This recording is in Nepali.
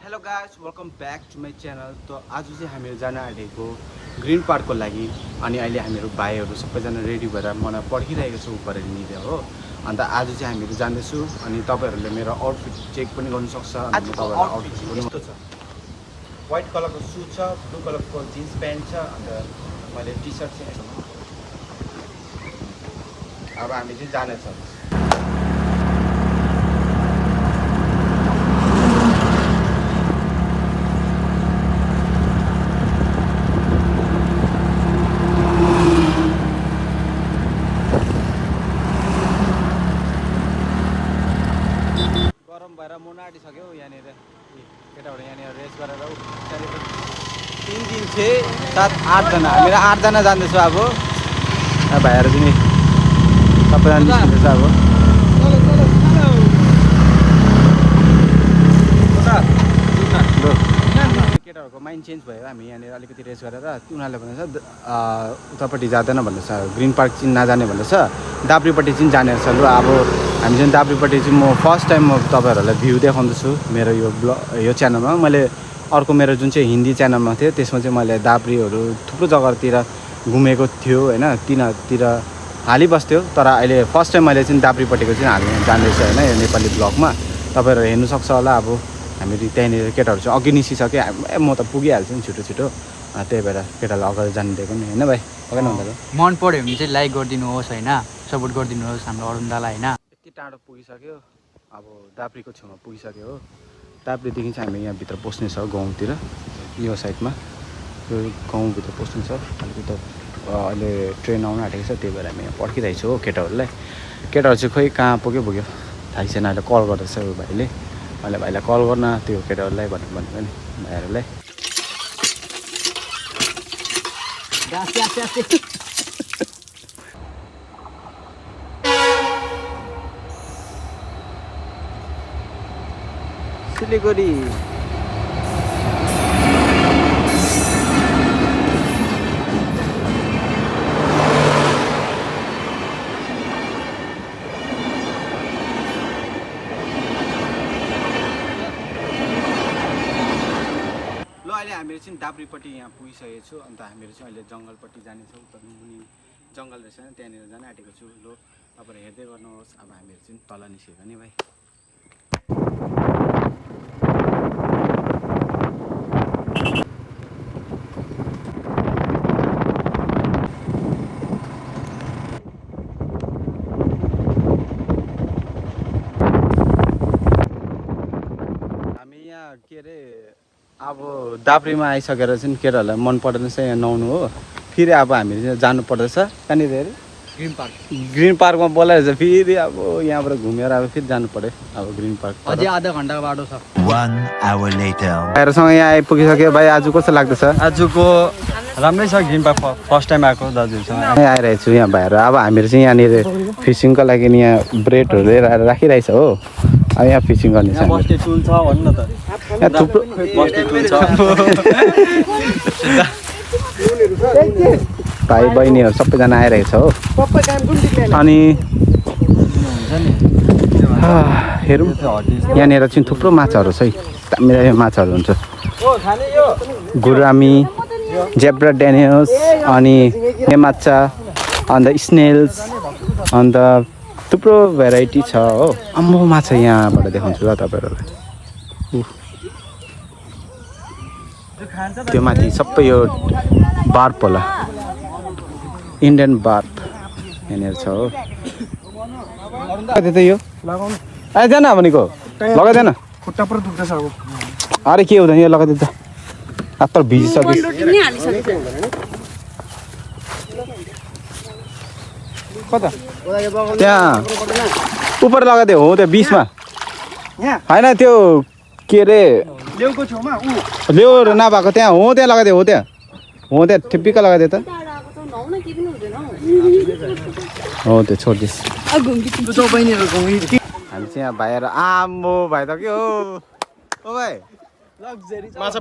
Hello guys welcome back to my channel. त आज चाहिँ हामीहरू जान आँटेको ग्रिन पार्कको लागि अनि अहिले हामीहरू भाइहरू सबैजना रेडी भएर मलाई पर्खिरहेको छु ऊपर हिँडेर हो। अन्त आज चाहिँ हामीहरू जाँदैछु अनि तपाईँहरूले मेरो आउटफिट चेक पनि गर्नु सक्छ। अनि तपाईँहरूको आउटफिट पनि यस्तो छ, व्हाइट कलरको सु छ, ब्लू कलरको जिन्स प्यान्ट छ, अन्त मैले टी सर्ट चाहिँ अब हामी चाहिँ जानेछौँ। भएर मुना आँटिसक्यो यहाँनिर केटाहरू यहाँनिर रेस गरेर त्यहाँनिर 3 दिन 6 7 8जना हामीहरू 8जना जाँदैछौँ। अब भाइहरू पनि सबैजना निस्किँदैछ। अब केटाहरूको माइन्ड चेन्ज भयो। हामी यहाँनिर अलिकति रेस गरेर उनीहरूले भनेछ उतापट्टि जाँदैन भन्दैछ, ग्रिन पार्क चाहिँ नजाने भन्दैछ, दाब्रीपट्टि चाहिँ जाने रहेछ। लु अब हामी चाहिँ दाब्रीपट्टि चाहिँ म फर्स्ट टाइम म तपाईँहरूलाई भ्यू देखाउँदैछु मेरो यो च्यानलमा। मैले अर्को मेरो जुन चाहिँ हिन्दी च्यानलमा थियो त्यसमा चाहिँ मैले दाब्रीहरू थुप्रो जग्गातिर घुमेको थियो होइन, तिनीहरूतिर हालिबस्थ्यो। तर अहिले फर्स्ट टाइम मैले चाहिँ दाब्रीपट्टिको चाहिँ हाल्नु जाँदैछु होइन यो नेपाली ब्लगमा। तपाईँहरू हेर्नु सक्छ होला। अब हामीहरू त्यहाँनिर केटाहरू चाहिँ अघि निस्किसक्यो, म त पुगिहाल्छु नि छिटो छिटो, त्यही भएर केटालाई अगाडि जानु दिएको नि होइन भाइ। अगाडि भन्दा मन पऱ्यो भने चाहिँ लाइक गरिदिनुहोस् होइन, सपोर्ट गरिदिनुहोस् हाम्रो अरुण दालाई होइन। यति टाढो पुगिसक्यो, अब दाब्रीको छेउमा पुगिसक्यो हो। दाब्रीदेखि चाहिँ हामी यहाँभित्र पस्ने छ गाउँतिर, यो साइडमा यो गाउँभित्र पस्ने छ। अलिकति अहिले ट्रेन आउनु आँटेको छ, त्यही भएर हामी यहाँ पर्खिरहेको छु हो केटाहरूलाई। केटाहरू चाहिँ खोइ कहाँ पुग्यो थाहै छैन। अहिले कल गर्दैछ यो भाइले, अहिले भाइलाई कल गर्न त्यो केटाहरूलाई भनेको नि भाइहरूलाई। सिलिगुडी ल अहिले हामीहरू चाहिँ दाब्रीपट्टि यहाँ पुगिसकेको छु। अन्त हामीहरू चाहिँ अहिले जङ्गलपट्टि जानेछौँ। उता मुनि जङ्गल रहेछ त्यहाँनिर जान आँटेको छु। ल तपाईँहरू हेर्दै गर्नुहोस्। अब हामीहरू चाहिँ तल निस्केको नि भाइ। हामी यहाँ के अरे अब दाब्रीमा आइसकेर चाहिँ केटाहरूलाई मन पर्दैन छ यहाँ नुहाउनु हो। फेरि अब हामी जानु पर्दैछ कहाँनिर अरे ग्रिन पार्कमा बोलाइरहेछ। फेरि अब यहाँबाट घुमेर अब फेरि जानु पर्यो अब ग्रिन पार्क। अझै आधा घन्टाको बाटो छ। भाइहरूसँग यहाँ आइपुगिसक्यो। भाइ आज कस्तो लाग्दैछ? आजको राम्रै छ, ग्रिन पार्क फर्स्ट टाइम आएको दाजुहरूसँग आइरहेको छु यहाँ भाइहरू। अब हामीहरू चाहिँ यहाँनिर फिसिङको लागि यहाँ ब्रेडहरू लिएर राखिरहेछ हो। अब यहाँ फिसिङ गर्ने छ। बस्ने टुल छ भन्नु न त, यहाँ थुप्रो बस्ने टुल छ। भाइ बहिनीहरू सबैजना आइरहेको छ हो। अनि हेरौँ यहाँनिर चाहिँ थुप्रो माछाहरू छ है, दामी माछाहरू हुन्छ। गुरामी, जेब्रा डेनियल्स, अनि माछा, अन्त स्नेल्स, अन्त थुप्रो भेराइटी छ हो। अम्बो माछा यहाँबाट देखाउँछु ल तपाईँहरूलाई। त्यो माथि सबै यो बार्प होला, इन्डियन बार्प यहाँनिर छ हो। यो आइजान भनेको लगाइदिएन, खुट्टा पुरा दुख्दैछ अब। अरे के हुँदैन, यो लगाइदिए त हात भिजिसक्यो। कता त्यहाँ उपर लगाइदियो हो, त्यो बिचमा होइन, त्यो के अरे लेउहरू नभएको त्यहाँ हो, त्यहाँ लगाइदियो हो, त्यहाँ हो, त्यहाँ ठिप्पिक्क लगाइदियो त हो। त्यो छोडिदिस्। हामी चाहिँ यहाँ भाइहरू आम्बो भाइ त के हो ओ भाइ माछा